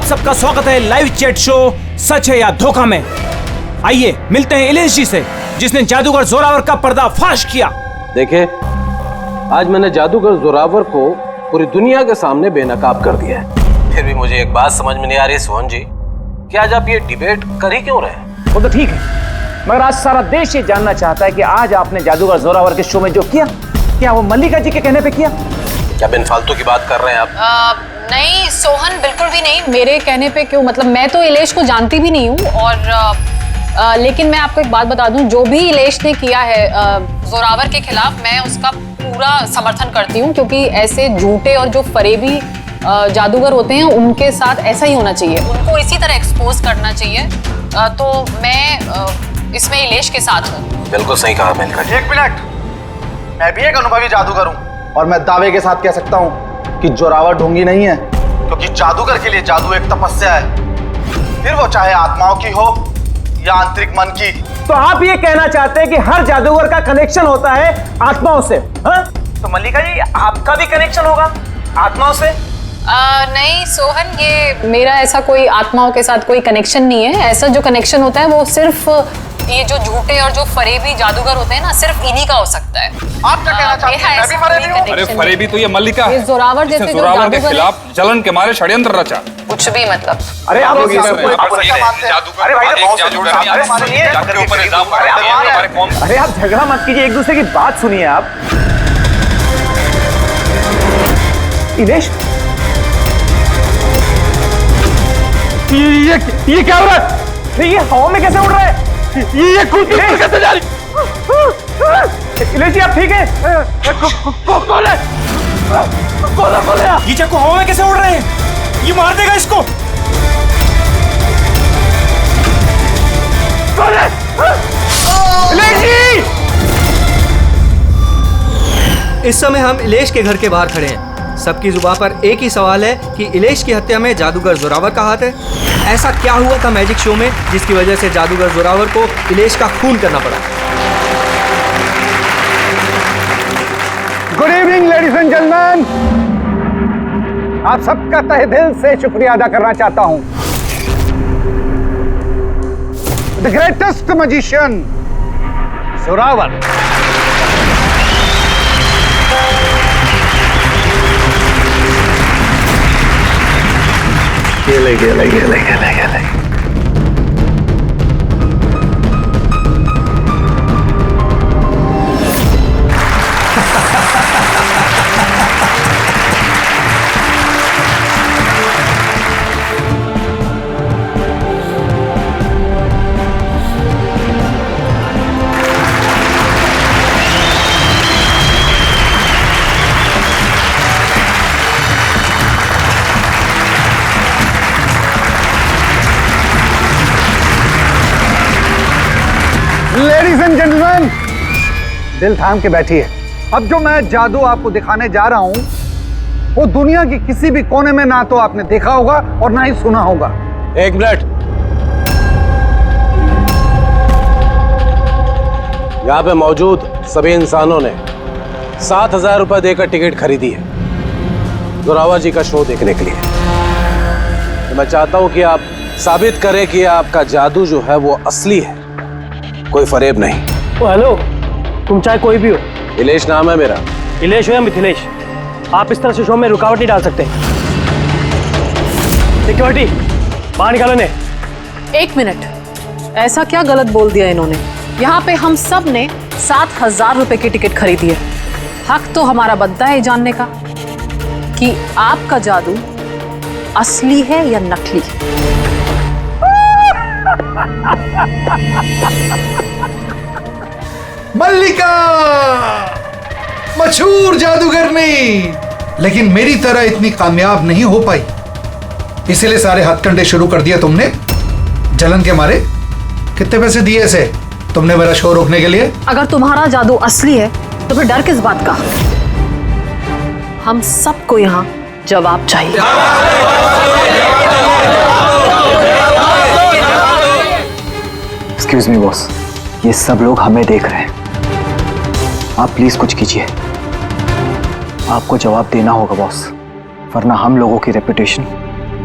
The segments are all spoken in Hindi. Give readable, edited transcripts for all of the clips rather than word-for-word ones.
सबका स्वागत है लाइव चैट शो सच है या धोखा में। आइए मिलते हैं इलेश जी से, जिसने जादूगर जोरावर का पर्दाफाश किया। देखिए, आज मैंने जादूगर जोरावर को पूरी दुनिया के सामने बेनकाब कर दिया है। फिर भी मुझे एक बात समझ में नहीं आ रही सोहन जी, कि आज आप ये डिबेट कर ही क्यों रहे? वो तो ठीक है, मगर आज सारा देश ये जानना चाहता है कि आज आपने जादूगर जोरावर के शो में जो किया, क्या वो मल्लिका जी के कहने पे किया? क्या बिन फालतू की बात कर रहे हैं आप? नहीं सोहन, बिल्कुल भी नहीं। मेरे कहने पे क्यों? मतलब मैं तो इलेश को जानती भी नहीं हूँ, और लेकिन मैं आपको एक बात बता दूं, जो भी इलेश ने किया है जोरावर के खिलाफ, मैं उसका पूरा समर्थन करती हूँ, क्योंकि ऐसे झूठे और जो फरेबी जादूगर होते हैं उनके साथ ऐसा ही होना चाहिए, उनको इसी तरह एक्सपोज करना चाहिए। तो मैं इसमें इलेश के साथ हूँ। बिल्कुल सही कहा मैंने। एक मिनट, मैं भी एक अनुभवी जादूगर हूँ और मैं दावे के साथ कह सकता हूँ कि जोरावर ढोंगी नहीं है, क्योंकि जादूगर के लिए जादू एक तपस्या है, फिर वो चाहे आत्माओं की हो या आंतरिक मन की। तो आप ये कहना चाहते हैं कि हर जादूगर का कनेक्शन होता है आत्माओं से? हाँ? तो मल्लिका जी, आपका भी कनेक्शन होगा आत्माओं से? नहीं सोहन, ये मेरा ऐसा कोई आत्माओं के साथ कोई कनेक्शन नहीं है। ऐसा जो कनेक्शन होता है वो सिर्फ ये जो झूठे और जो फरेबी जादूगर होते हैं ना, सिर्फ इन्हीं का हो सकता है। आप क्या कहना चाहते हैं? मैं भी फरेबी हूं? अरे फरेबी तो ये मल्लिका है, जोरावर जैसे जोरावर के खिलाफ जलन के मारे षड्यंत्र रचा। कुछ भी मतलब। अरे आप लोग अरे आप झगड़ा मत कीजिए, एक दूसरे की बात सुनिए। आप इलेश, ये क्या हो रहा है? ये हवा में कैसे उड़ रहा है? ये कुछ कैसे जा रही? इलेश जी, आप ठीक है? कौन है? कौन है? ये चाकू हवा में कैसे उड़ रहे हैं? ये मार देगा इसको। कौन है? इलेश जी! इस समय हम इलेश के घर के बाहर खड़े हैं। सबकी जुबान पर एक ही सवाल है कि इलेश की हत्या में जादूगर जोरावर का हाथ है। ऐसा क्या हुआ था मैजिक शो में जिसकी वजह से जादूगर जोरावर को इलेश का खून करना पड़ा? Good evening ladies and gentleman, आप सबका तहे दिल से शुक्रिया अदा करना चाहता हूं। द ग्रेटेस्ट मैजिशियन जोरावर गेले। लेडीज एंड जेंटलमैन, दिल थाम के बैठिए। अब जो मैं जादू आपको दिखाने जा रहा हूं, वो दुनिया की किसी भी कोने में ना तो आपने देखा होगा और ना ही सुना होगा। एक मिनट, यहाँ पे मौजूद सभी इंसानों ने 7,000 रुपए देकर टिकट खरीदी है जोरावर जी का शो देखने के लिए। तो मैं चाहता हूं कि आप साबित करें कि आपका जादू जो है वो असली है, कोई फरेब नहीं। ओ हेलो, तुम चाहे कोई भी हो। इलेश नाम है मेरा। इलेश हो या मिथिलेश, आप इस तरह से शो में रुकावट नहीं डाल सकते। सिक्योरिटी, बाहर निकालो इन्हें। एक मिनट, ऐसा क्या गलत बोल दिया इन्होंने? यहाँ पे हम सब ने 7,000 रुपए की टिकट खरीदी है। हक तो हमारा बनता है जानने का कि आपका जादू असली है या नकली। मल्लिका मशहूर जादूगरनी, लेकिन मेरी तरह इतनी कामयाब नहीं हो पाई, इसीलिए सारे हथकंडे शुरू कर दिया तुमने जलन के मारे। कितने पैसे दिए इसे तुमने मेरा शो रोकने के लिए? अगर तुम्हारा जादू असली है तो फिर डर किस बात का? हम सबको यहाँ जवाब चाहिए। एक्सक्यूज मी बॉस, ये सब लोग हमें देख रहे हैं, आप प्लीज कुछ कीजिए। आपको जवाब देना होगा बॉस, वरना हम लोगों की रेपुटेशन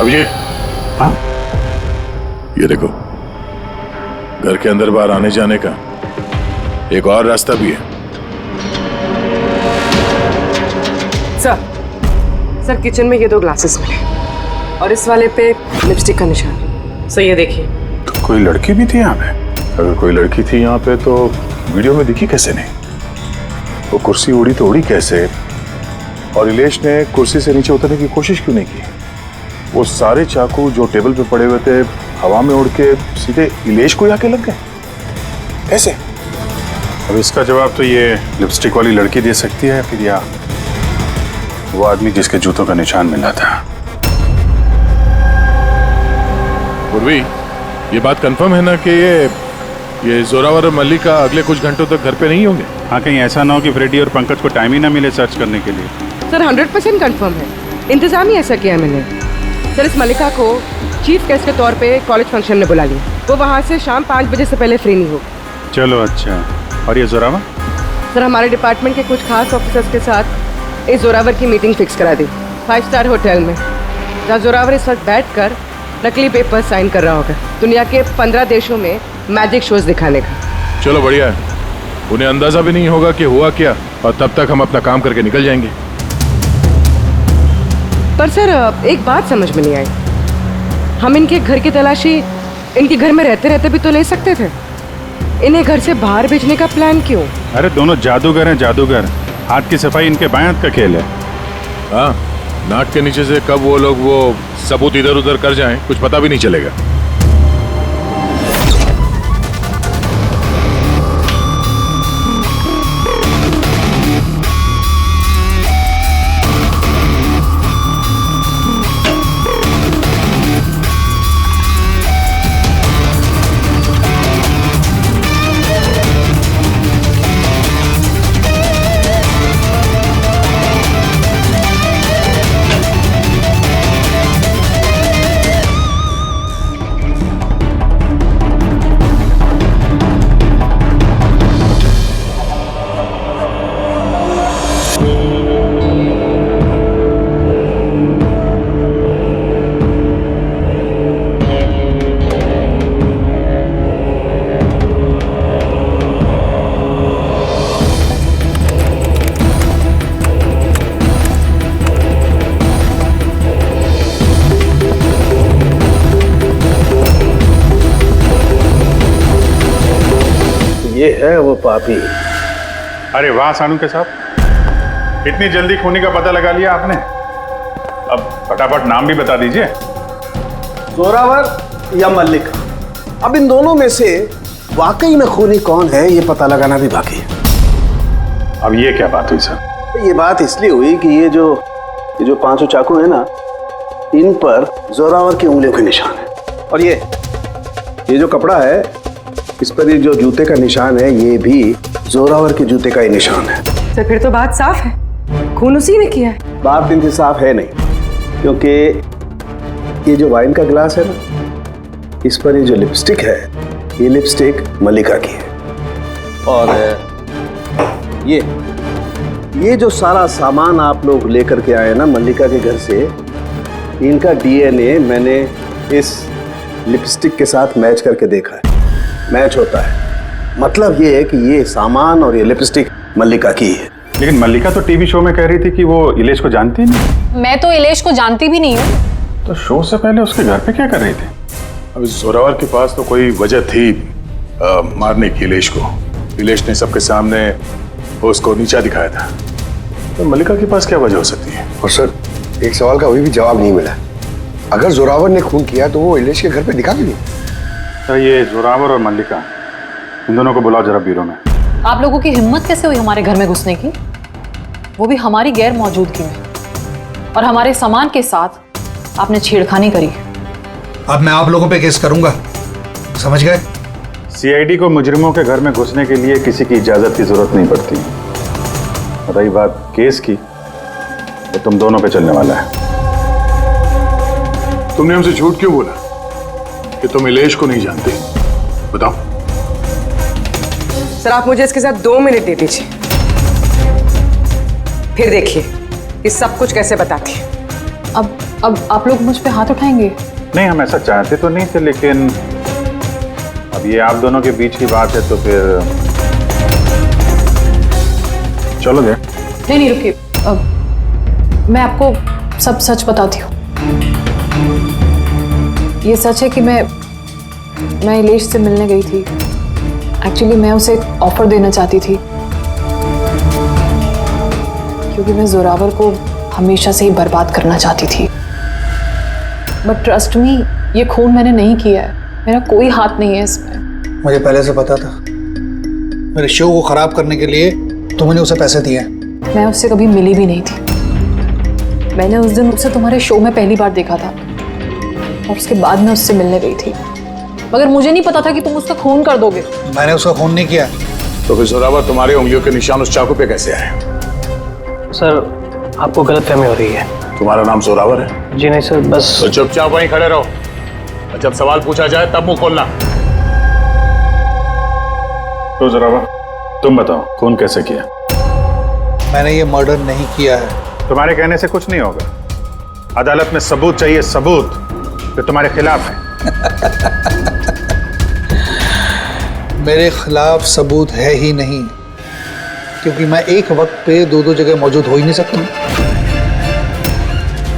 अभिजीत, हाँ? ये देखो, घर के अंदर बाहर आने जाने का एक और रास्ता भी है। सर किचन में ये 2 ग्लासेस मिले और इस वाले पे लिपस्टिक का निशान। सर ये देखिए। तो कोई लड़की भी थी यहाँ पे? अगर कोई लड़की थी यहाँ पे तो वीडियो में दिखी कैसे नहीं? वो कुर्सी उड़ी तो उड़ी कैसे? और इलेश ने कुर्सी से नीचे उतरने की कोशिश क्यों नहीं की? वो सारे चाकू जो टेबल पे पड़े हुए थे हवा में उड़ के सीधे इलेश को आके लग गए कैसे? अब इसका जवाब तो ये लिपस्टिक वाली लड़की दे सकती है, फिर या वो आदमी जिसके जूतों का निशान मिला था। पूर्वी, ये बात कंफर्म है ना कि ये जोरावर और मल्लिका अगले कुछ घंटों तक घर पे नहीं होंगे? हाँ, कहीं ऐसा ना हो कि फ्रेडी और पंकज को टाइम ही ना मिले सर्च करने के लिए। सर 100% कंफर्म है, इंतजाम ही ऐसा किया मैंने। सर इस मल्लिका को चीफ गेस्ट के तौर पे कॉलेज फंक्शन में बुला लिया। वो वहाँ से शाम 5 बजे से पहले फ्री नहीं होगी। चलो अच्छा। और ये जोरावर? सर हमारे डिपार्टमेंट के कुछ खास ऑफिसर्स के साथ इस जोरावर की मीटिंग फिक्स करा दी 5 स्टार होटल में, जहाँ जोरावर इस वक्त बैठ कर नकली पेपर साइन कर रहा होगा दुनिया के 15 देशों में मैजिक शोज दिखाने का। चलो बढ़िया है, उन्हें अंदाजा भी नहीं होगा कि हुआ क्या, और तब तक हम अपना काम करके निकल जाएंगे। पर सर एक बात समझ में नहीं आई, हम इनके घर की तलाशी इनके घर में रहते रहते भी तो ले सकते थे, इन्हें घर से बाहर भेजने का प्लान क्यों? अरे दोनों जादूगर हैं, जादूगर। हाथ की सफाई इनके बाएं हाथ का खेल है। हाँ, नाक के नीचे से कब वो लोग वो सबूत इधर उधर कर जाएं कुछ पता भी नहीं चलेगा। ये है वो पापी। अरे वाह सानू के साहब, इतनी जल्दी खूनी का पता लगा लिया आपने। अब फटाफट नाम भी बता दीजिए। जोरावर या मल्लिका, अब इन दोनों में से वाकई में खूनी कौन है ये पता लगाना भी बाकी है। अब ये क्या बात हुई सर? ये बात इसलिए हुई कि ये जो 5 चाकू है ना, इन पर जोरावर की उंगलियों के निशान है, और ये जो कपड़ा है इस पर ये जो जूते का निशान है ये भी जोरावर के जूते का ही निशान है। सर फिर तो बात साफ है, खून उसी ने किया है। बात इनसे साफ है नहीं, क्योंकि ये जो वाइन का ग्लास है ना, इस पर ये जो लिपस्टिक है ये लिपस्टिक मल्लिका की है, और ये जो सारा सामान आप लोग लेकर के आए ना मल्लिका के घर से, इनका डीएनए मैंने इस लिपस्टिक के साथ मैच करके देखा है, मैच होता है। मतलब ये है कि ये सामान और ये लिपस्टिक मल्लिका की है। लेकिन मल्लिका तो टीवी शो में कह रही थी कि वो इलेश को जानती नहीं। मैं तो इलेश को जानती भी नहीं हूँ। तो शो से पहले उसके घर पे क्या कर रही थी? अब जोरावर के पास तो कोई वजह थी मारने की इलेश को। इलेश ने सबके सामने उसको नीचा दिखाया था, तो मल्लिका के पास क्या वजह हो सकती है? और सर एक सवाल का अभी भी जवाब नहीं मिला, अगर जोरावर ने खून किया तो वो इलेश के घर पे दिखा क्यों? तो ये जोरावर और मल्लिका, इन दोनों को बुलाओ जरा ब्यूरो में। आप लोगों की हिम्मत कैसे हुई हमारे घर में घुसने की, वो भी हमारी गैर मौजूदगी में, और हमारे सामान के साथ आपने छेड़खानी करी। अब मैं आप लोगों पे केस करूंगा, समझ गए? सीआईडी को मुजरिमों के घर में घुसने के लिए किसी की इजाजत की जरूरत नहीं पड़ती। रही बात केस की, तो तुम दोनों पे चलने वाला है। तुमने हमसे झूठ क्यों बोला कि तुम इलेश को नहीं जानते? बताओ। सर आप मुझे इसके साथ 2 मिनट दे दीजिए, फिर देखिए ये सब कुछ कैसे बताती है। अब आप लोग मुझ पे हाथ उठाएंगे? नहीं, हम ऐसा चाहते तो नहीं थे, लेकिन अब ये आप दोनों के बीच की बात है तो फिर चलो गए। नहीं रुकिए, मैं आपको सब सच बताती हूँ। ये सच है कि मैं इलेश से मिलने गई थी। एक्चुअली मैं उसे एक ऑफर देना चाहती थी, क्योंकि मैं जोरावर को हमेशा से ही बर्बाद करना चाहती थी। बट ट्रस्ट मी, ये खून मैंने नहीं किया है, मेरा कोई हाथ नहीं है इसमें। मुझे पहले से पता था। मेरे शो को खराब करने के लिए तुमने उसे पैसे दिए। मैं उससे कभी मिली भी नहीं थी। मैंने उस दिन उसे तुम्हारे शो में पहली बार देखा था और उसके बाद मैं उससे मिलने गई थी, मगर मुझे नहीं पता था कि तुम उसका खून कर दोगे। मैंने उसका खून नहीं किया। तो फिर जोरावर तुम्हारी उंगलियों के निशान उस चाकू पे कैसे आए? सर, आपको गलतफहमी हो रही है। तुम्हारा नाम जोरावर है? जी नहीं सर, बस। तो चुपचाप वहीं खड़े रहो, और जब सवाल पूछा जाए तब मुंह खोलना। तो जोरावर, तुम बताओ, खून कैसे किया? मैंने ये मर्डर नहीं किया है। तुम्हारे कहने से कुछ नहीं होगा। अदालत में सबूत चाहिए, सबूत जो तुम्हारे खिलाफ है। मेरे खिलाफ सबूत है ही नहीं, क्योंकि मैं एक वक्त पे दो जगह मौजूद हो ही नहीं सकता।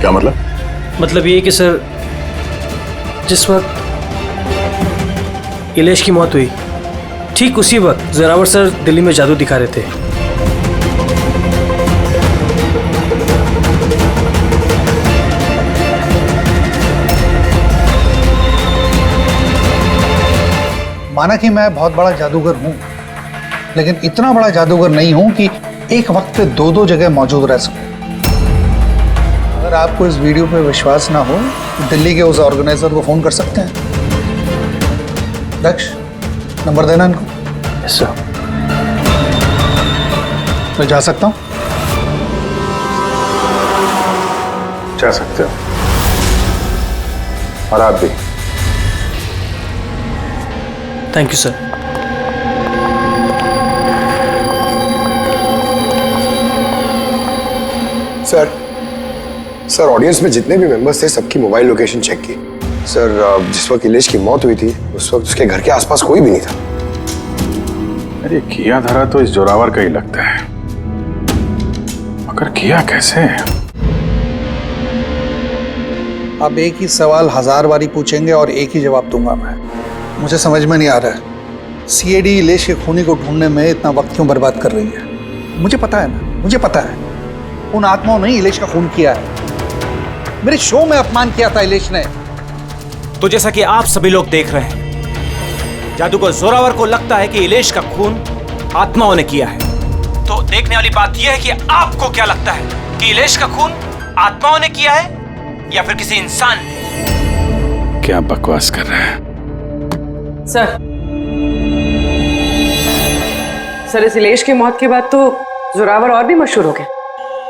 क्या मतलब? मतलब ये कि सर, जिस वक्त इलेश की मौत हुई, ठीक उसी वक्त जोरावर सर दिल्ली में जादू दिखा रहे थे। माना कि मैं बहुत बड़ा जादूगर हूं, लेकिन इतना बड़ा जादूगर नहीं हूं कि एक वक्त पे दो जगह मौजूद रह सकूं। अगर आपको इस वीडियो पे विश्वास ना हो, दिल्ली के उस ऑर्गेनाइजर को फोन कर सकते हैं। दक्ष, नंबर देना इनको। Yes sir. मैं जा सकता हूं? जा सकते हो, और आप भी। Thank you sir. Sir, audience में जितने भी मेंबर्स थे सबकी मोबाइल लोकेशन चेक की। सर, जिस वक्त इलेश की मौत हुई थी उस वक्त उसके घर के आसपास कोई भी नहीं था। अरे किया धरा तो इस जोरावर का ही लगता है, मगर किया कैसे? आप एक ही सवाल 1000 बारी पूछेंगे और एक ही जवाब दूंगा मैं। मुझे समझ में नहीं आ रहा है, सीआईडी इलेश के खूनी को ढूंढने में इतना वक्त क्यों बर्बाद कर रही है। मुझे पता है ना, मुझे पता है उन आत्माओं ने इलेश का खून किया है। मेरे शो में अपमान किया था इलेश ने। तो जैसा कि आप सभी लोग देख रहे हैं, जादूगर जोरावर को लगता है कि इलेश का खून आत्माओं ने किया है। तो देखने वाली बात यह है कि आपको क्या लगता है कि इलेश का खून आत्माओं ने किया है या फिर किसी इंसान ने? क्या बकवास कर रहा है सर, इस इलेश की मौत के बाद तो जोरावर और भी मशहूर हो गए।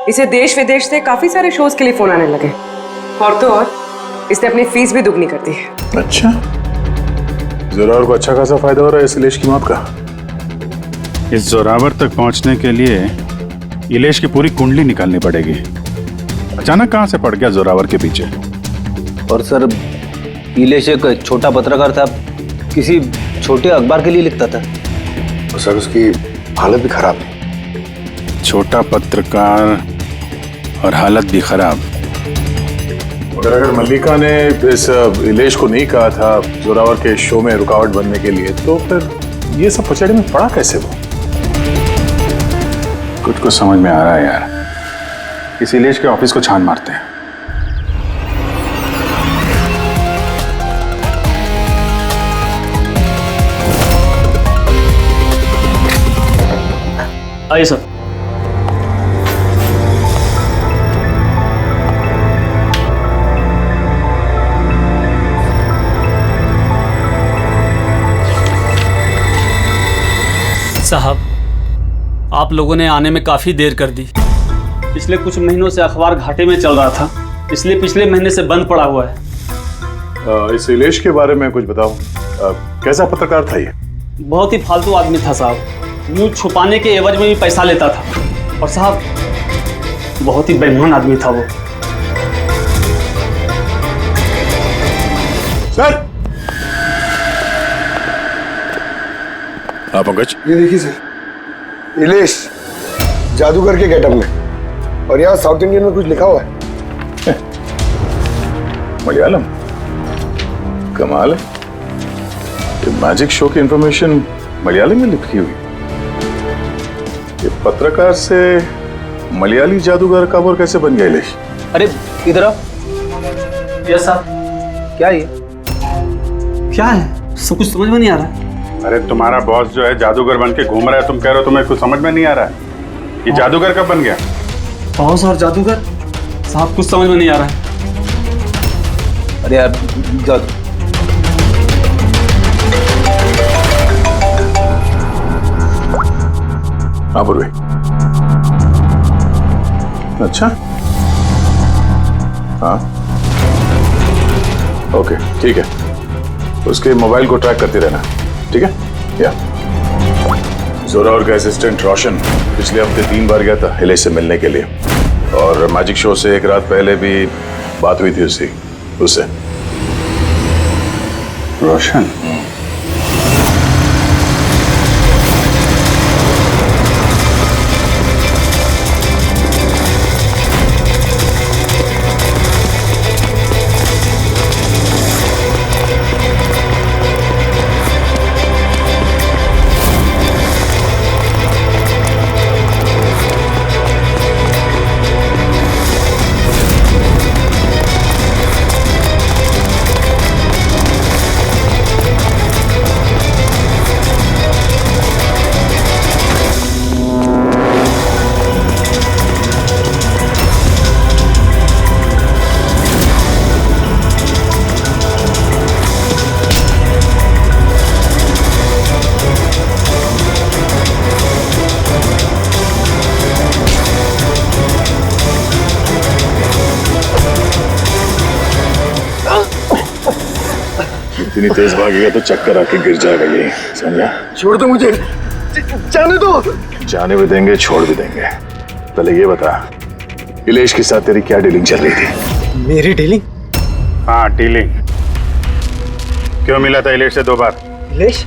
इसे देश विदेश से काफी सारे शोज के लिए फोन आने लगे, और तो और इसने अपनी फीस भी दुगनी कर दी है। अच्छा, जोरावर को अच्छा खासा फायदा हो रहा है इस इलेश की मौत का। इस जोरावर तक पहुंचने के लिए इलेश की पूरी कुंडली निकालनी पड़ेगी। अचानक कहां से पड़ गया जोरावर के पीछे? और सर, इलेश एक छोटा पत्रकार था, किसी छोटे अखबार के लिए लिखता था। और सर, उसकी हालत भी खराब है। छोटा पत्रकार और हालत भी खराब। मगर अगर मल्लिका ने इस इलेश को नहीं कहा था जोरावर के शो में रुकावट बनने के लिए, तो फिर ये सब पचड़े में पड़ा कैसे वो? कुछ समझ में आ रहा है यार। इस इलेश के ऑफिस को छान मारते हैं। आइए सर। साहब, आप लोगों ने आने में काफ़ी देर कर दी। पिछले कुछ महीनों से अखबार घाटे में चल रहा था, इसलिए पिछले महीने से बंद पड़ा हुआ है। इस इलेश के बारे में कुछ बताओ। कैसा पत्रकार था ये? बहुत ही फालतू आदमी था साहब, न्यूज छुपाने के एवज में भी पैसा लेता था। और साहब, बहुत ही बेईमान आदमी था वो। सर। हाँ पंकज, ये देखिए सर, इलेश जादूगर के गेटअप में, और यहाँ साउथ इंडियन में कुछ लिखा हुआ है। मलयालम, कमाल है। ये मैजिक शो की इंफॉर्मेशन मलयालम में लिखी हुई। ये पत्रकार से मलयाली जादूगर कब और कैसे बन गया इलेश? अरे इधर आओ। Yes sir. क्या ये? क्या है? सब कुछ समझ में नहीं आ रहा है। अरे तुम्हारा बॉस जो है जादूगर बन के घूम रहा है, तुम कह रहे हो तुम्हें कुछ समझ में नहीं आ रहा है। ये जादूगर कब बन गया? बॉस और जादूगर साहब कुछ समझ में नहीं आ रहा है। अरे यार जादू, हाँ पूर्वी। अच्छा, हाँ ओके ठीक है। उसके मोबाइल को ट्रैक करते रहना, ठीक है? या जोरावर का असिस्टेंट रोशन पिछले हफ्ते 3 बार गया था इलेश से मिलने के लिए, और मैजिक शो से 1 रात पहले भी बात हुई थी उससे। रोशन? इतनी तेज भागेगा तो चक्कर आके गिर जाएगा, ये समझा? छोड़ दो मुझे, जाने दो। जाने भी देंगे, छोड़ भी देंगे। पहले ये बता, इलेश के साथ तेरी क्या डीलिंग चल रही थी? मेरी डीलिंग? हाँ डीलिंग। क्यों मिला था इलेश से 2 बार? इलेश?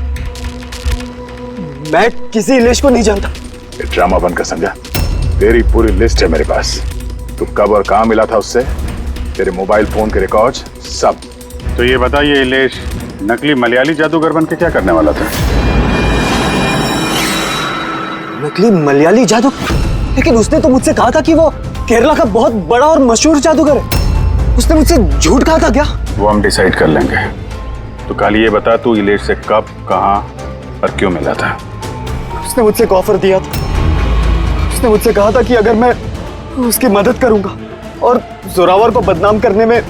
मैं किसी इलेश को नहीं जानता। ये ड्रामा बंद कर, समझा? तेरी पूरी लिस्ट है मेरे पास। तू कब और कहाँ मिला था उससे, तेरे मोबाइल फोन के रिकॉर्ड्स सब। तो ये बता, ये इलेश नकली मलयाली जादूगर बन के क्या करने वाला था? नकली मलयाली जादू? लेकिन उसने तो मुझसे कहा था कि वो केरला का बहुत बड़ा और मशहूर जादूगर है। उसने मुझसे झूठ कहा था क्या? वो हम डिसाइड कर लेंगे। तो कल ये बता, तू इलेश से कब, कहाँ और क्यों मिला था? उसने मुझसे एक ऑफर दिया था। उसने मुझसे कहा था कि अगर मैं उसकी मदद करूंगा और जोरावर को बदनाम करने में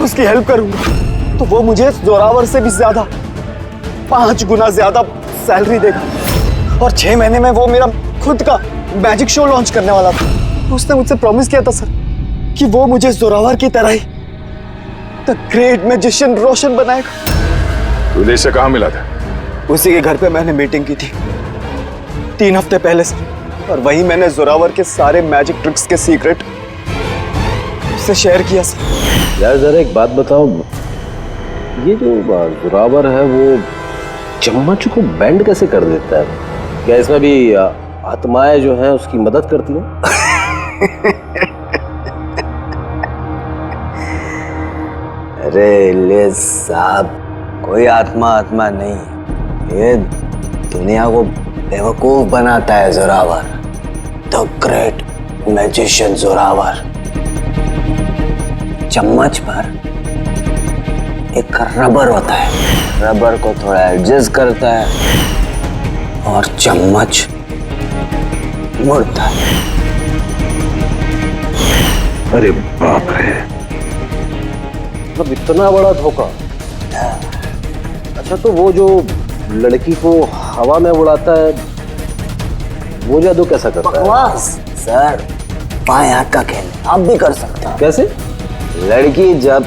उसकी हेल्प करूंगा तो वो मुझे जोरावर से भी ज्यादा 5 गुना ज्यादा सैलरी देगा, और 6 महीने में वो मेरा खुद का मैजिक शो लॉन्च करने वाला था। उसने मुझसे प्रॉमिस किया था सर कि वो मुझे जोरावर की तरह ही द ग्रेट मैजिशियन रोशन बनाएगा। तू इलेश से कहाँ मिला था? उसी के घर पे मैंने मीटिंग की थी 3 हफ्ते पहले सर, और वहीं मैंने जोरावर के सारे मैजिक ट्रिक्स के सीक्रेट उससे शेयर किया सर। यार जरा एक बात बताओ, ये जो जोरावर है वो चम्मच को बेंड कैसे कर देता है? क्या इसमें भी आत्माएं जो हैं उसकी मदद करती हैं? अरे इलेश साहब, कोई आत्मा नहीं, ये दुनिया को बेवकूफ बनाता है Zorawar, the great magician Zorawar. चम्मच पर एक रबर होता है, रबर को थोड़ा एडजस्ट करता है और चम्मच मुड़ता है। अरे बाप रे, मतलब इतना बड़ा धोखा। अच्छा तो वो जो लड़की को हवा में उड़ाता है वो जादू कैसा करता है? बकवास सर, बाएं हाथ का खेल आप भी कर सकते हैं। कैसे? लड़की जब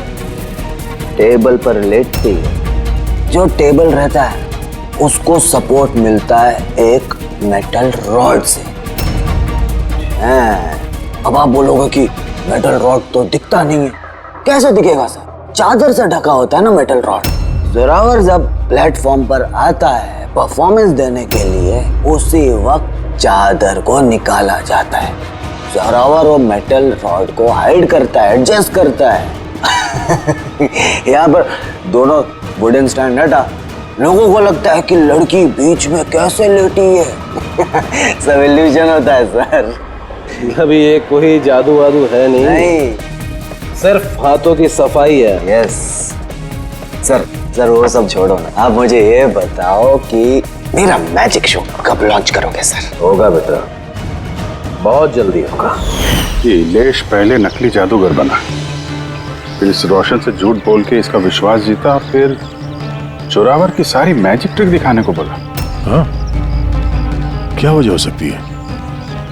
टेबल पर लेटती है, जो टेबल रहता है उसको सपोर्ट मिलता है एक मेटल रॉड से। अब आप बोलोगे कि मेटल रॉड तो दिखता नहीं है, कैसे दिखेगा सर? चादर से ढका होता है ना मेटल रॉड। जोरावर जब प्लेटफॉर्म पर आता है परफॉर्मेंस देने के लिए, उसी वक्त चादर को निकाला जाता है। जोरावर वो मेटल रॉड को हाइड करता है, एडजस्ट करता है। यहाँ पर दोनों वुडन स्टैंड हटा, लोगों को लगता है कि लड़की बीच में कैसे लेटी है। सब इल्यूजन होता है सर। अभी ये कोई जादू वादू है नहीं, सिर्फ हाथों की सफाई है। यस सर, सर वो सब छोड़ो ना, आप मुझे ये बताओ कि मेरा मैजिक शो कब लॉन्च करोगे सर? होगा बेटा, बहुत जल्दी होगा। ये इलेश पहले नकली जादूगर बना, फिर इस रोशन से झूठ बोल के इसका विश्वास जीता, फिर जोरावर की सारी मैजिक ट्रिक दिखाने को बोला। हाँ? क्या वजह हो सकती है?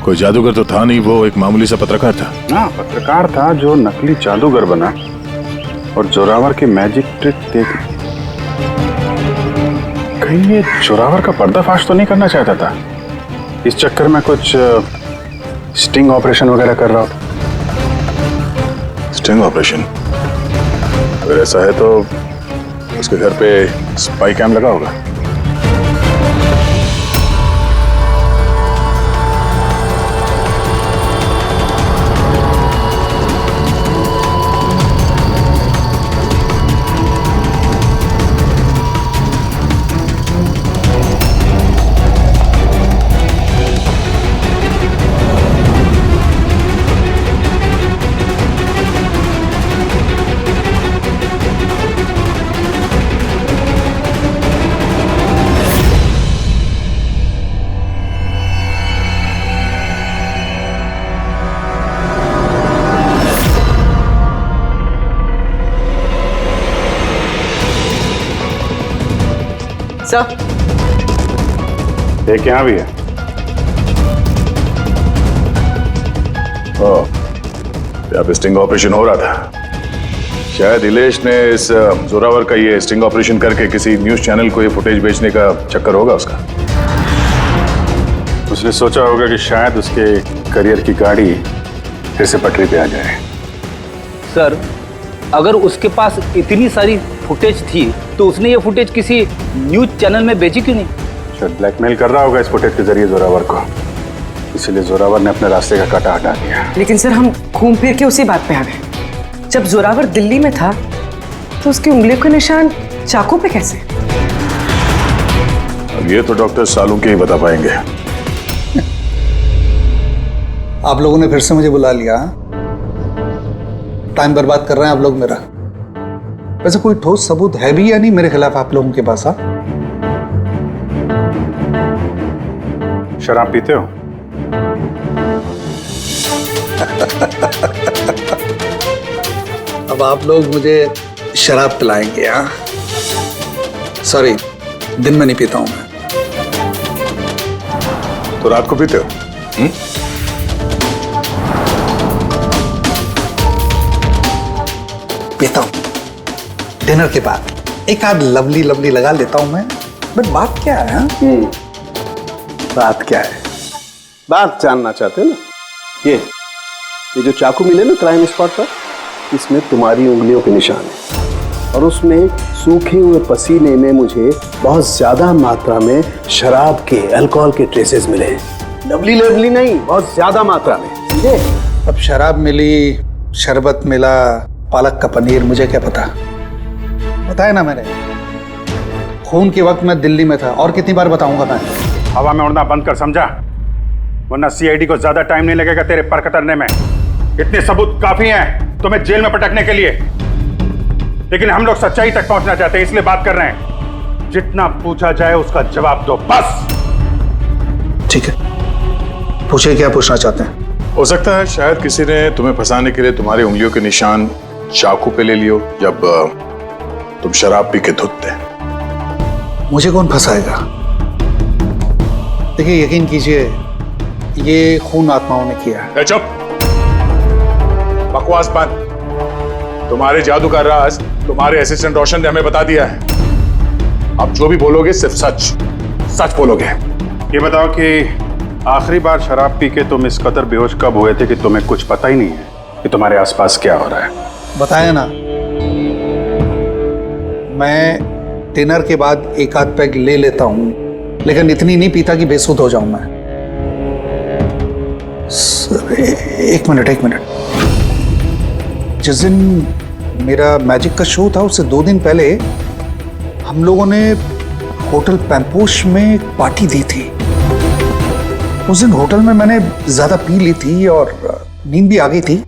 कोई जादूगर तो था नहीं, वो एक मामूली सा पत्रकार था। हाँ, पत्रकार था जो नकली जादूगर बना और जोरावर की मैजिक ट्रिक देख। कहीं ये जोरावर का पर्दाफाश तो नहीं करना चाहता था? इस चक्कर में कुछ स्टिंग ऑपरेशन वगैरह कर रहा हो? Sting operation? अगर ऐसा है तो उसके घर पे स्पाई कैम लगा होगा। सर, एक यहाँ भी है। यहाँ पे स्टिंग ऑपरेशन हो रहा था। शायद इलेश ने इस जोरावर का ये स्टिंग ऑपरेशन करके किसी न्यूज चैनल को ये फुटेज बेचने का चक्कर होगा उसका। उसने सोचा होगा कि शायद उसके करियर की गाड़ी फिर से पटरी पे आ जाए। सर, अगर उसके पास इतनी सारी फुटेज थी तो उसने ये फुटेज किसी न्यूज चैनल में बेची क्यों नहीं? शायद ब्लैकमेल कर रहा होगा इस फुटेज के जरिए जोरावर को, इसीलिए जोरावर ने अपने रास्ते का कांटा हटा दिया। लेकिन सर, हम घूम फिर के उसी बात पे आ गए। जब जोरावर दिल्ली में था तो उसकी उंगलियों के निशान चाकू पे कैसे? अब ये तो डॉक्टर सालू के ही बता पाएंगे। आप लोगों ने फिर से मुझे बुला लिया। टाइम बर्बाद कर रहे हैं आप लोग मेरा। वैसे कोई ठोस सबूत है भी या नहीं मेरे खिलाफ आप लोगों के पास? शराब पीते हो? अब आप लोग मुझे शराब पिलाएंगे? हाँ, सॉरी, दिन में नहीं पीता हूं मैं। तो रात को पीते हो? पीता हूं डिनर के बाद, एक आध लवली लवली लगा लेता हूं मैं। बट बात क्या है? बात क्या है? बात जानना चाहते हो ना? ये जो चाकू मिले ना क्राइम स्पॉट पर, इसमें तुम्हारी उंगलियों के निशान है और उसमें सूखे हुए पसीने में मुझे बहुत ज्यादा मात्रा में शराब के, अल्कोहल के ट्रेसेस मिले हैं। लवली लवली नहीं, बहुत ज्यादा मात्रा में, समझे? अब शराब मिली, शरबत मिला, पालक का पनीर, मुझे क्या पता? बताया ना मैंने, खून के वक्त मैं दिल्ली में था। और कितनी बार बताऊंगा मैं? हवा में उड़ना बंद कर, समझा? वरना सीआईडी को ज्यादा टाइम नहीं लगेगा तेरे पर कतरने में। इतने सबूत काफी हैं तुम्हें जेल में पटकने के लिए, लेकिन हम लोग सच्चाई तक पहुंचना चाहते हैं, इसलिए बात कर रहे हैं। जितना पूछा जाए उसका जवाब दो, बस। ठीक है, पूछिए क्या पूछना चाहते हैं। हो सकता है शायद किसी ने तुम्हें फंसाने के लिए तुम्हारी उंगलियों के निशान चाकू पे ले लियो जब तुम शराब पी के धुतते। मुझे कौन फंसाएगा? देखिए, यकीन कीजिए, ये खून आत्माओं ने किया है। चुप, बकवास बंद। तुम्हारे जादू का राज तुम्हारे असिस्टेंट रोशन ने हमें बता दिया है। अब जो भी बोलोगे सिर्फ सच सच बोलोगे। ये बताओ कि आखिरी बार शराब पी के तुम इस कदर बेहोश कब हुए थे कि तुम्हें कुछ पता ही नहीं है कि तुम्हारे आसपास क्या हो रहा है? बताया ना, मैं डिनर के बाद एक आध पैग ले लेता हूँ, लेकिन इतनी नहीं पीता कि बेसुध हो जाऊं मैं। सर एक मिनट। जिस दिन मेरा मैजिक का शो था उससे 2 दिन पहले हम लोगों ने होटल पैम्पोश में एक पार्टी दी थी। उस दिन होटल में मैंने ज्यादा पी ली थी और नींद भी आ गई थी।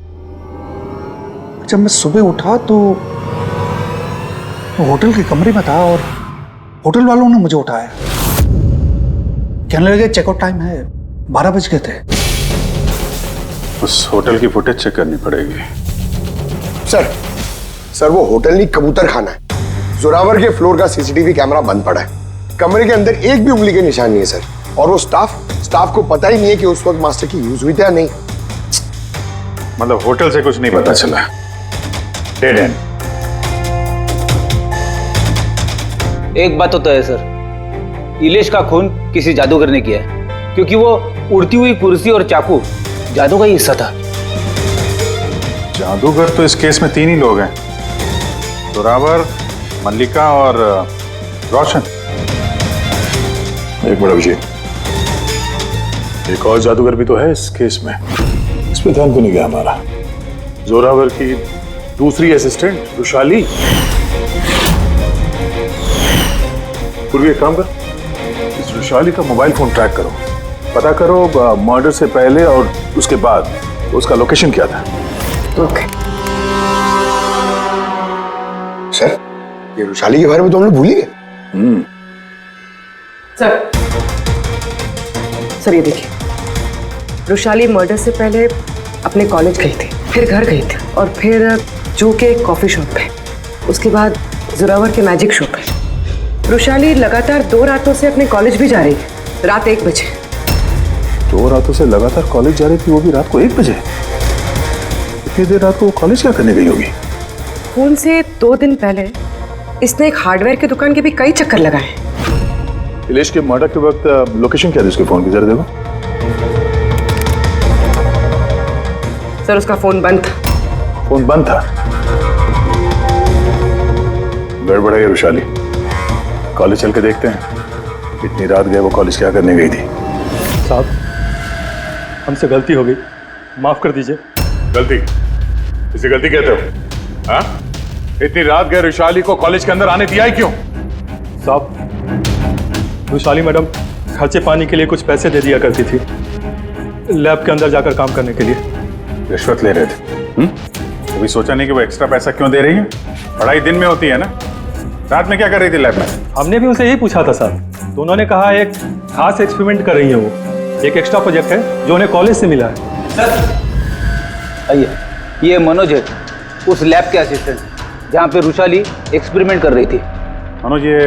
जब मैं सुबह उठा तो होटल के कमरे में था और होटल वालों ने मुझे उठाया। कहने लगे चेकआउट टाइम है, 12 बज गए थे। उस होटल की फुटेज चेक करनी पड़ेगी। सर वो होटल नहीं, कबूतर खाना है। जोरावर के फ्लोर का सीसीटीवी कैमरा बंद पड़ा है। कमरे के अंदर एक भी उंगली के निशान नहीं है सर। और वो स्टाफ को पता ही नहीं है कि उस वक्त मास्टर की यूज हुई थी या नहीं। मतलब होटल से कुछ नहीं पता चला। Dead and. एक बात तो तय है सर, इलेश का खून किसी जादूगर ने किया है, क्योंकि वो उड़ती हुई कुर्सी और चाकू जादू का ही हिस्सा था। जादूगर तो इस केस में 3 ही लोग हैं, जोरावर, मल्लिका और रोशन। एक बड़ा विजय, एक और जादूगर भी तो है इस केस में। इस पे ध्यान क्यों नहीं गया हमारा? जोरावर की दूसरी असिस्टेंट रुशाली। पूर्वी एक काम कर, इस रुशाली का मोबाइल फोन ट्रैक करो, पता करो मर्डर से पहले और उसके बाद उसका लोकेशन क्या था। ओके सर, ये रुशाली के बारे में तो हम लोग भूल ही गए। सर ये देखिए, रुशाली मर्डर से पहले अपने कॉलेज गई थी, फिर घर गई थी और फिर जू के कॉफी शॉप पे, उसके बाद जोरावर के मैजिक शो पे। रुशाली लगातार 2 रातों से अपने कॉलेज भी जा रही है, रात 1 बजे। 2 रातों से लगातार कॉलेज जा रही थी, वो भी रात को 1 बजे? इतनी देर रात को वो कॉलेज क्या करने गई होगी? खून से 2 दिन पहले इसने एक हार्डवेयर की दुकान के भी कई चक्कर लगाए। इलेश के मर्डर के वक्त लोकेशन क्या थी उसके फोन की, जरा देखो। सर उसका फोन बंद था। फोन बंद था? गड़बड़ है रुशाली, कॉलेज चल के देखते हैं। इतनी रात गए वो कॉलेज क्या करने गई थी? साहब हमसे गलती हो गई, माफ कर दीजिए। गलती? इसे गलती कहते हो? हाँ? इतनी रात गए रुशाली को कॉलेज के अंदर आने दिया ही क्यों? साहब रुशाली मैडम खर्चे पानी के लिए कुछ पैसे दे दिया करती थी, लैब के अंदर जाकर काम करने के लिए। रिश्वत ले रहे थे? कभी सोचा नहीं कि वो एक्स्ट्रा पैसा क्यों दे रही है? पढ़ाई दिन में होती है ना, रात में क्या कर रही थी लैब में? हमने भी उनसे यही पूछा था सर, तो उन्होंने कहा एक खास एक्सपेरिमेंट कर रही है वो, एक एक्स्ट्रा प्रोजेक्ट है जो उन्हें कॉलेज से मिला है। सर आइए, ये मनोज है, उस लैब के असिस्टेंट जहाँ पे रुशाली एक्सपेरिमेंट कर रही थी। मनोज, ये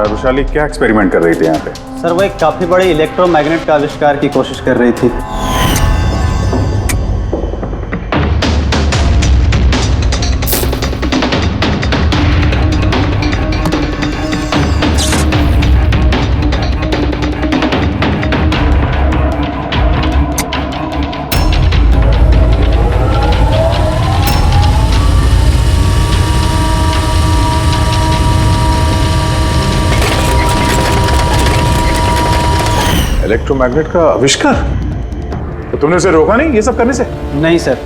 रुशाली क्या एक्सपेरिमेंट कर रही थी यहाँ पे? सर वो एक काफी बड़े इलेक्ट्रोमैग्नेट का आविष्कार की कोशिश कर रही थी। इलेक्ट्रोमैग्नेट का आविष्कार? तो तुमने उसे रोका नहीं ये सब करने से? नहीं सर,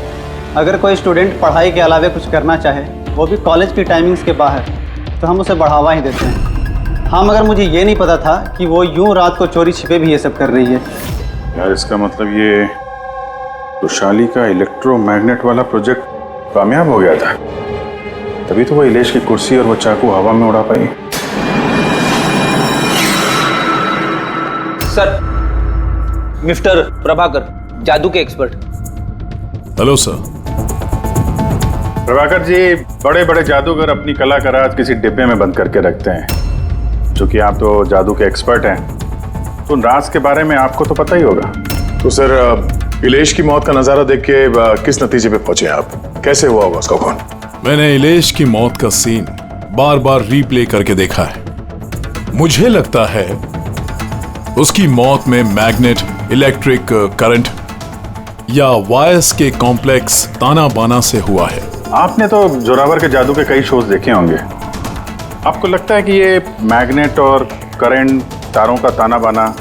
अगर कोई स्टूडेंट पढ़ाई के अलावा कुछ करना चाहे, वो भी कॉलेज की टाइमिंग्स के बाहर, तो हम उसे बढ़ावा ही देते हैं। हाँ, मगर मुझे ये नहीं पता था कि वो यूं रात को चोरी छिपे भी ये सब कर रही है। यार इसका मतलब ये रुशाली का इलेक्ट्रोमैग्नेट वाला प्रोजेक्ट कामयाब हो गया था, तभी तो वो इलेश की कुर्सी और वो चाकू हवा में उड़ा पाई। सर मिस्टर प्रभाकर, जादू के expert. Hello sir. Prabhakar ji, बड़े बड़े जादूगर अपनी कला का राज किसी डिब्बे में बंद करके रखते हैं। चूंकि आप तो जादू के एक्सपर्ट हैं, तो उन राज के बारे में आपको तो पता ही होगा। तो सर इलेश की मौत का नजारा देख के किस नतीजे पे पहुंचे आप? कैसे हुआ होगा उसका खून? मैंने इलेश की मौत का सीन बार बार रीप्ले करके देखा है। मुझे लगता है उसकी मौत में मैग्नेट, इलेक्ट्रिक करंट या वायर्स के कॉम्प्लेक्स ताना बाना से हुआ है। आपने तो जोरावर के जादू के कई शोज देखे होंगे, आपको लगता है कि ये मैग्नेट और करंट, तारों का ताना बाना,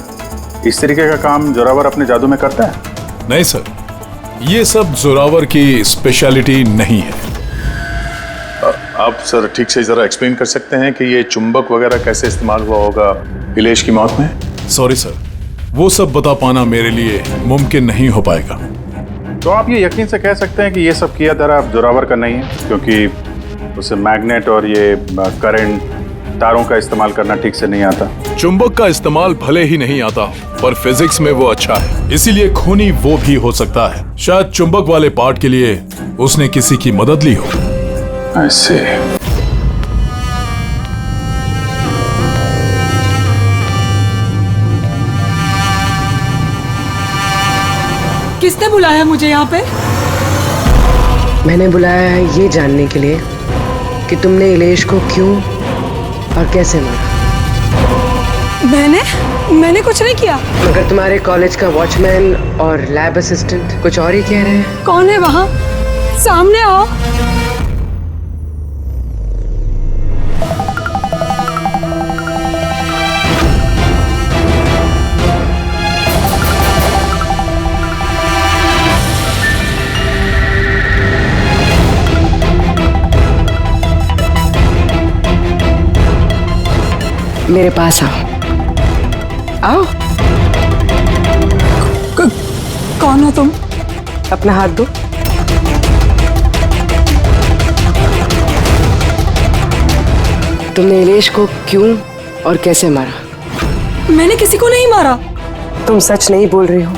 इस तरीके का काम जोरावर अपने जादू में करता है? नहीं सर, ये सब जोरावर की स्पेशलिटी नहीं है। आप सर ठीक से जरा एक्सप्लेन कर सकते हैं कि ये चुंबक वगैरह कैसे इस्तेमाल हुआ होगा इलेश की मौत में? सॉरी सर, वो सब बता पाना मेरे लिए मुमकिन नहीं हो पाएगा। तो आप ये यकीन से कह सकते हैं कि ये सब किया धरा जोरावर का नहीं है, क्योंकि उसे मैग्नेट और ये करंट, तारों का इस्तेमाल करना ठीक से नहीं आता। चुंबक का इस्तेमाल भले ही नहीं आता पर फिजिक्स में वो अच्छा है, इसीलिए खूनी वो भी हो सकता है। शायद चुंबक वाले पार्ट के लिए उसने किसी की मदद ली हो। ऐसे किसने बुलाया मुझे यहाँ पे? मैंने बुलाया है ये जानने के लिए कि तुमने इलेश को क्यों और कैसे मारा। मैंने कुछ नहीं किया। मगर तुम्हारे कॉलेज का वॉचमैन और लैब असिस्टेंट कुछ और ही कह रहे हैं। कौन है वहाँ? सामने आओ। मेरे पास आओ। आओ। कौन हो तुम? अपना हाथ दो। तुमने इलेश को क्यों और कैसे मारा? मैंने किसी को नहीं मारा। तुम सच नहीं बोल रही हो,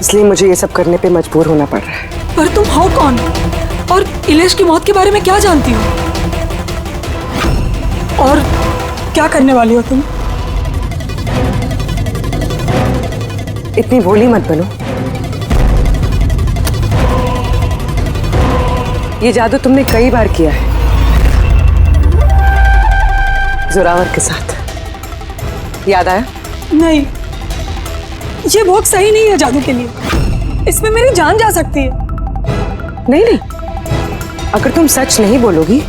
इसलिए मुझे ये सब करने पे मजबूर होना पड़ रहा है। पर तुम हो कौन और इलेश की मौत के बारे में क्या जानती हो? और क्या करने वाली हो तुम? इतनी भोली मत बनो। ये जादू तुमने कई बार किया है जोरावर के साथ, याद आया? नहीं, ये बहुत सही नहीं है जादू के लिए। इसमें मेरी जान जा सकती है। नहीं, अगर तुम सच नहीं बोलोगी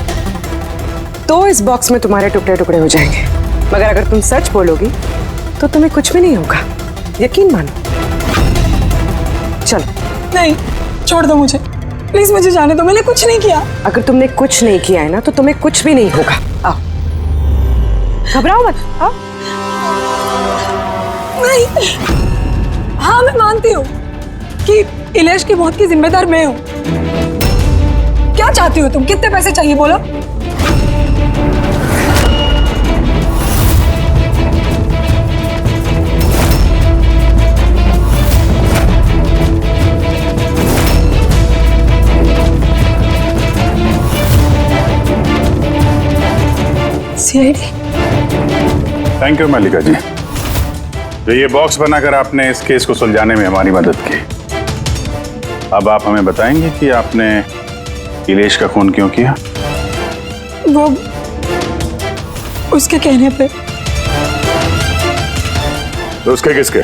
तो इस बॉक्स में तुम्हारे टुकड़े टुकड़े हो जाएंगे, मगर अगर तुम सच बोलोगी तो तुम्हें कुछ भी नहीं होगा, यकीन मानो। चलो। नहीं, छोड़ दो मुझे, प्लीज मुझे जाने दो। मैंने कुछ नहीं किया। अगर तुमने कुछ नहीं किया है ना तो तुम्हें कुछ भी नहीं होगा। आओ, घबराओ मत। आओ। नहीं, हाँ मैं मानती हूँ कि इलेश की मौत की जिम्मेदार मैं हूँ। क्या चाहती हो तुम? कितने पैसे चाहिए बोलो? थैंक यू मल्लिका जी, जो ये बॉक्स बनाकर आपने इस केस को सुलझाने में हमारी मदद की। अब आप हमें बताएंगे कि आपने इलेश का खून क्यों किया? वो उसके कहने पे। तो उसके किसके?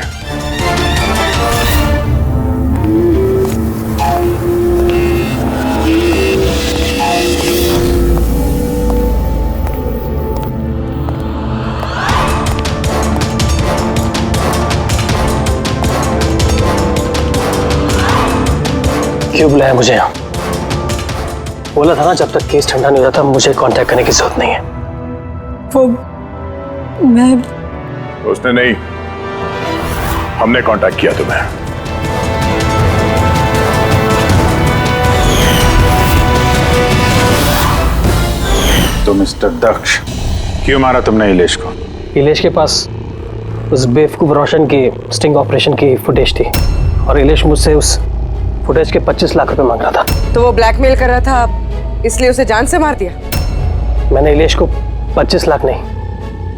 क्यों बुलाया मुझे यहाँ? बोला था ना जब तक केस ठंडा नहीं हो जाता मुझे कांटेक्ट करने की जरूरत नहीं है। वो मैं उसने नहीं, हमने कांटेक्ट किया तुम्हें। तो मिस्टर दक्ष, क्यों मारा तुमने इलेश को? इलेश के पास उस बेवकूफ रोशन की स्टिंग ऑपरेशन की फुटेज थी और इलेश मुझसे उस फुटेज के 25 लाख रुपए मांग रहा था। तो वो ब्लैकमेल कर रहा था, इसलिए उसे जान से मार दिया? मैंने इलेश को 25 लाख नहीं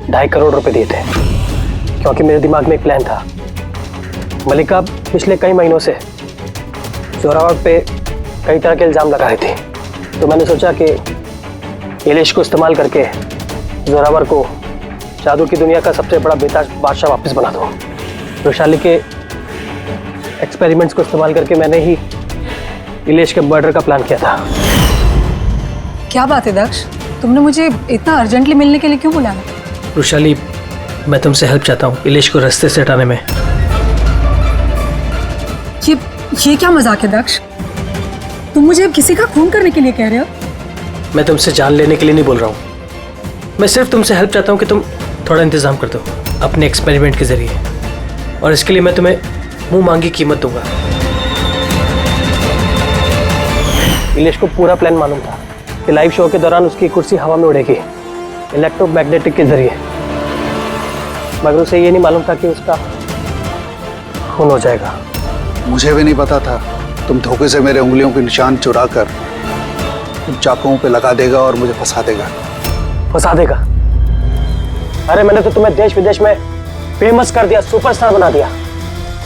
2.5 करोड़ रुपए दिए थे, क्योंकि मेरे दिमाग में एक प्लान था। मल्लिका पिछले कई महीनों से जोरावर पे कई तरह के इल्जाम लगा रही थी, तो मैंने सोचा कि इलेश को इस्तेमाल करके जोरावर को जादू की दुनिया का सबसे बड़ा बेताज बादशाह वापस बना दूं। वैशाली के एक्सपेरिमेंट्स को इस्तेमाल करके मैंने ही इलेश के मर्डर का प्लान किया था। क्या बात है दक्ष, तुमने मुझे इतना अर्जेंटली मिलने के लिए क्यों बुलाया? वृषाली, मैं तुमसे हेल्प चाहता हूँ इलेश को रास्ते से हटाने में। ये क्या मजाक है दक्ष? तुम मुझे अब किसी का खून करने के लिए कह रहे हो? मैं तुमसे जान लेने के लिए नहीं बोल रहा हूँ, मैं सिर्फ तुमसे हेल्प चाहता हूँ कि तुम थोड़ा इंतजाम कर दो अपने एक्सपेरिमेंट के जरिए, और इसके लिए मैं तुम्हें मुंह मांगी कीमत दूंगा। इलेश को पूरा प्लान मालूम था कि लाइव शो के दौरान उसकी कुर्सी हवा में उड़ेगी इलेक्ट्रोमैग्नेटिक के जरिए, मगर उसे ये नहीं मालूम था कि उसका खून हो जाएगा। मुझे भी नहीं पता था तुम धोखे से मेरे उंगलियों के निशान चुरा कर तुम चाकुओं पे लगा देगा और मुझे फंसा देगा। फंसा देगा? अरे मैंने तो तुम्हें देश विदेश में फेमस कर दिया, सुपरस्टार बना दिया।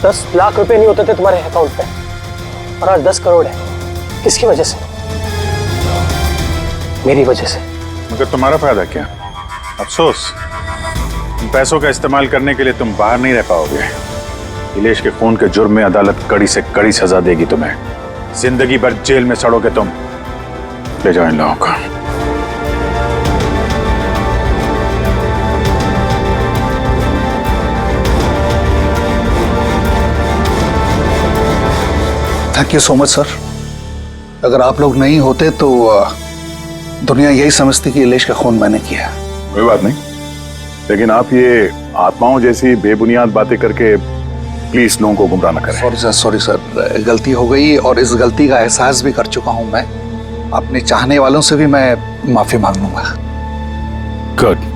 10 लाख रुपए नहीं होते थे तुम्हारे अकाउंट पे, और आज 10 करोड़ है। किसकी वजह से? मेरी वजह से। मगर तुम्हारा फायदा क्या? अफसोस, पैसों का इस्तेमाल करने के लिए तुम बाहर नहीं रह पाओगे। इलेश के खून के जुर्म में अदालत कड़ी से कड़ी सजा देगी तुम्हें। जिंदगी भर जेल में सड़ोगे तुम। ले जाओ इन लोगों को। Thank you so much sir. अगर आप लोग नहीं होते तो दुनिया यही समझती कि इलेश का खून मैंने किया। कोई बात नहीं, लेकिन आप ये आत्माओं जैसी बेबुनियाद बातें करके प्लीज लोगों को गुमराह न करें। सॉरी सर, गलती हो गई और इस गलती का एहसास भी कर चुका हूं मैं। अपने चाहने वालों से भी मैं माफी मांग लूंगा। गुड।